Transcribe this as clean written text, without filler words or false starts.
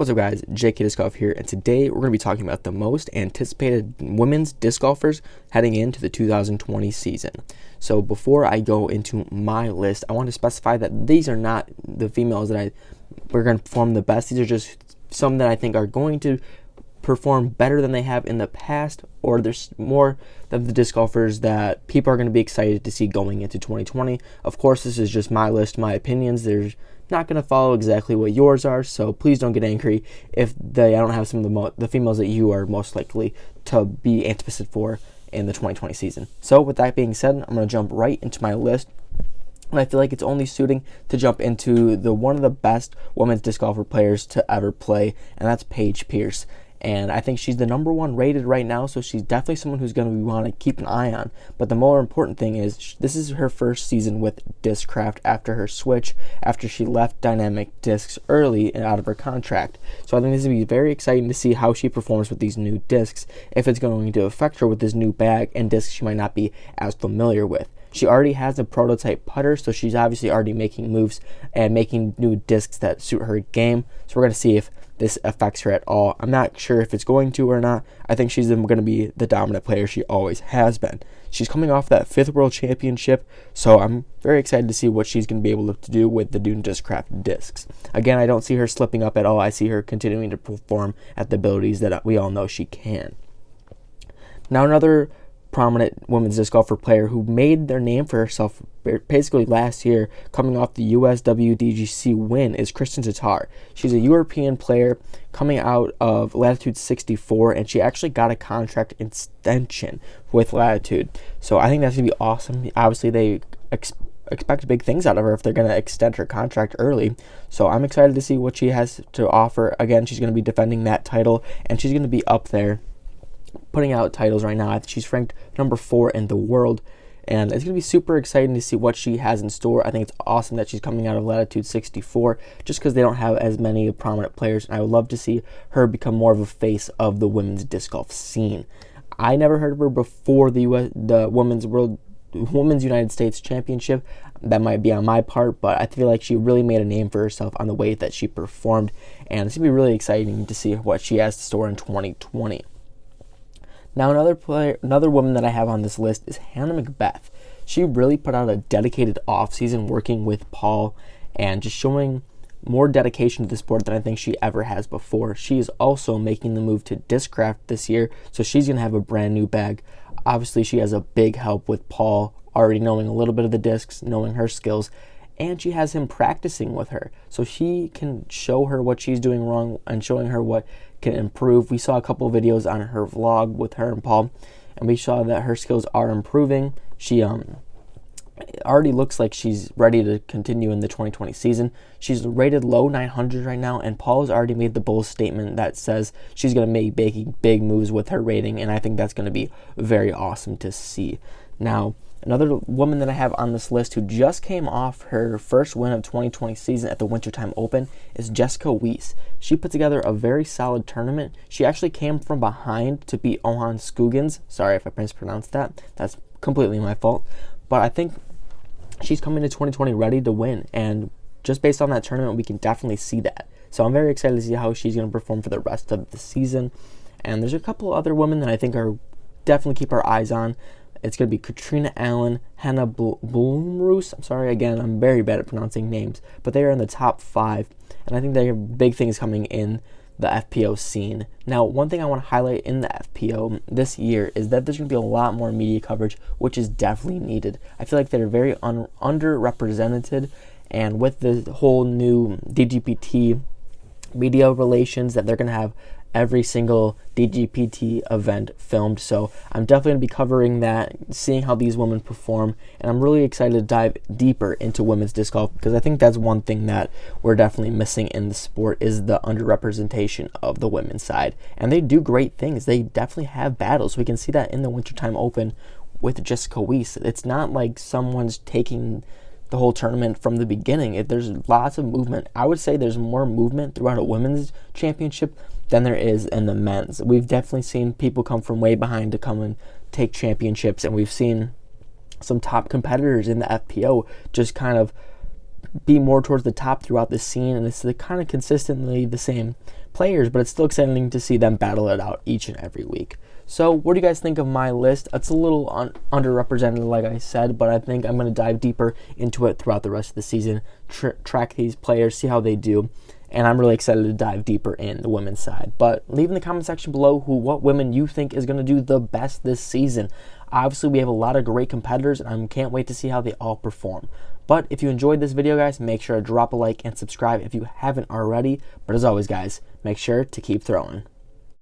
What's up, guys? JK Disc Golf here, and today we're going to be talking about the most anticipated women's disc golfers heading into the 2020 season. So before I go into my list, I want to specify that these are not the females that we're going to perform the best. These are just some that I think are going to perform better than they have in the past, or there's more of the disc golfers that people are going to be excited to see going into 2020. Of course, this is just my list, my opinions. There's not going to follow exactly what yours are, so please don't get angry if I don't have some of the females that you are most likely to be anticipated for in the 2020 season. So with that being said, I'm going to jump right into my list. And I feel like it's only suiting to jump into one of the best women's disc golfer players to ever play, and that's Paige Pierce. And I think she's the number one rated right now, so she's definitely someone who's going to want to keep an eye on. But the more important thing is this is her first season with Discraft after her switch, after she left Dynamic Discs early and out of her contract. So I think this is going to be very exciting to see how she performs with these new discs, if it's going to affect her with this new bag and discs she might not be as familiar with. She already has a prototype putter, so she's obviously already making moves and making new discs that suit her game. So we're going to see if this affects her at all. I'm not sure if it's going to or not. I think she's going to be the dominant player she always has been. She's coming off that 5th World Championship, so I'm very excited to see what she's going to be able to do with the Dune Discraft discs. Again, I don't see her slipping up at all. I see her continuing to perform at the abilities that we all know she can. Now, another prominent women's disc golfer player who made their name for herself basically last year, coming off the USWDGC win, is Kristen Tatar. She's a European player coming out of Latitude 64, and she actually got a contract extension with Latitude. So I think that's going to be awesome. Obviously, they expect big things out of her if they're going to extend her contract early. So I'm excited to see what she has to offer. Again, she's going to be defending that title, and she's going to be up there putting out titles right now. I think she's ranked number 4 in the world, and it's going to be super exciting to see what she has in store. I think it's awesome that she's coming out of Latitude 64 just because they don't have as many prominent players, and I would love to see her become more of a face of the women's disc golf scene. I never heard of her before the Women's United States Championship. That might be on my part, but I feel like she really made a name for herself on the way that she performed, and it's going to be really exciting to see what she has to store in 2020. Now, another woman that I have on this list is Hannah Macbeth. She really put out a dedicated offseason working with Paul and just showing more dedication to the sport than I think she ever has before. She is also making the move to Discraft this year, so she's going to have a brand new bag. Obviously, she has a big help with Paul, already knowing a little bit of the discs, knowing her skills, and she has him practicing with her, so she can show her what she's doing wrong and showing her what can improve. We saw a couple of videos on her vlog with her and Paul, and we saw that her skills are improving. She already looks like she's ready to continue in the 2020 season. She's rated low 900 right now, and Paul has already made the bold statement that says she's going to make big moves with her rating, and I think that's going to be very awesome to see. Now, another woman that I have on this list who just came off her first win of 2020 season at the Wintertime Open is Jessica Weiss. She put together a very solid tournament. She actually came from behind to beat Ohan Skugans. Sorry if I mispronounced that. That's completely my fault. But I think she's coming to 2020 ready to win, and just based on that tournament, we can definitely see that. So I'm very excited to see how she's going to perform for the rest of the season. And there's a couple other women that I think are definitely keep our eyes on. It's going to be Katrina Allen, Hannah Blumroos. I'm sorry, again, I'm very bad at pronouncing names, but they are in the top 5, and I think they have big things coming in the FPO scene. Now, one thing I want to highlight in the FPO this year is that there's going to be a lot more media coverage, which is definitely needed. I feel like they're very underrepresented, and with the whole new DGPT media relations that they're going to have every single DGPT event filmed, so I'm definitely going to be covering that, seeing how these women perform, and I'm really excited to dive deeper into women's disc golf because I think that's one thing that we're definitely missing in the sport is the underrepresentation of the women's side, and they do great things. They definitely have battles. We can see that in the Wintertime Open with Jessica Weiss. It's not like someone's taking the whole tournament from the beginning. There's lots of movement. I would say there's more movement throughout a women's championship than there is in the men's. We've definitely seen people come from way behind to come and take championships, and we've seen some top competitors in the FPO just kind of be more towards the top throughout the scene, and it's kind of consistently the same players, but it's still exciting to see them battle it out each and every week. So what do you guys think of my list? It's a little underrepresented, like I said, but I think I'm going to dive deeper into it throughout the rest of the season, track these players, see how they do, and I'm really excited to dive deeper in the women's side. But leave in the comment section below what women you think is going to do the best this season. Obviously, we have a lot of great competitors, and I can't wait to see how they all perform. But if you enjoyed this video, guys, make sure to drop a like and subscribe if you haven't already. But as always, guys, make sure to keep throwing.